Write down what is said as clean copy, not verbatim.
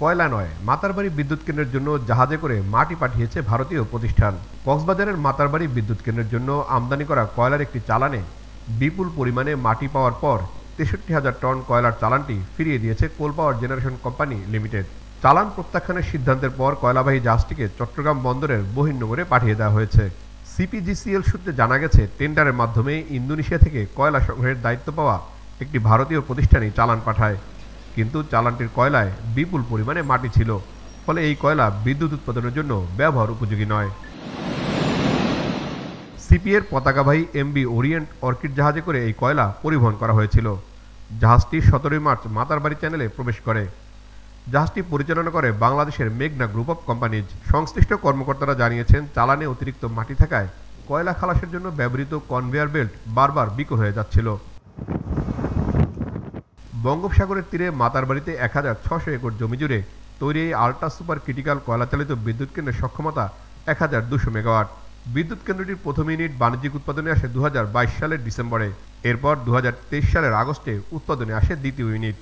কয়লা নয়, মাতারবাড়ি বিদ্যুৎ কেন্দ্রের জন্য জাহাজে করে মাটি পাঠিয়েছে ভারতীয় প্রতিষ্ঠান। কক্সবাজারের মাতারবাড়ি বিদ্যুৎ কেন্দ্রের জন্য আমদানি করা কয়লার একটি চালানে বিপুল পরিমাণে মাটি পাওয়ার পর ৬৩,০০০ টন কয়লার চালানটি ফিরিয়ে দিয়েছে কোল পাওয়ার জেনারেশন কোম্পানি লিমিটেড। চালান প্রত্যাখ্যানের সিদ্ধান্তের পর কয়লাবাহী জাহাজটিকে চট্টগ্রাম বন্দরের বহির্নোঙরে পাঠিয়ে দেওয়া হয়েছে। সিপিজিসিএল সূত্রে জানা গেছে, টেন্ডারের মাধ্যমে ইন্দোনেশিয়া থেকে কয়লা সংগ্রহের দায়িত্ব পাওয়া একটি ভারতীয় প্রতিষ্ঠানই চালান পাঠায়। কিন্তু চালানটির কয়লায় বিপুল পরিমাণে মাটি ছিল, ফলে এই কয়লা বিদ্যুৎ উৎপাদনের জন্য ব্যবহার উপযোগী নয়। সিপিএর পতাকাবাহী এমবি ওরিয়েন্ট অর্কিড জাহাজে করে এই কয়লা পরিবহন করা হয়েছিল। জাহাজটি ১৭ মার্চ মাতারবাড়ি চ্যানেলে প্রবেশ করে। জাহাজটি পরিচালনা করে বাংলাদেশের মেঘনা গ্রুপ অব কোম্পানিজ। সংশ্লিষ্ট কর্মকর্তারা জানিয়েছেন, চালানে অতিরিক্ত মাটি থাকায় কয়লা খালাসের জন্য ব্যবহৃত কনভেয়ার বেল্ট বারবার বিকল হয়ে যাচ্ছিল। বঙ্গোপসাগরের তীরে মাতারবাড়িতে ১,৬০০ একর জমি জুড়ে তৈরি এই আল্ট্রা সুপার ক্রিটিক্যাল কয়লাচালিত বিদ্যুৎ কেন্দ্রের সক্ষমতা ১,২০০ মেগাওয়াট। বিদ্যুৎ কেন্দ্রটির প্রথম ইউনিট বাণিজ্যিক উৎপাদনে আসে ২০২২ সালের ডিসেম্বরে। এরপর ২০২৩ সালের আগস্টে উৎপাদনে আসে দ্বিতীয় ইউনিট।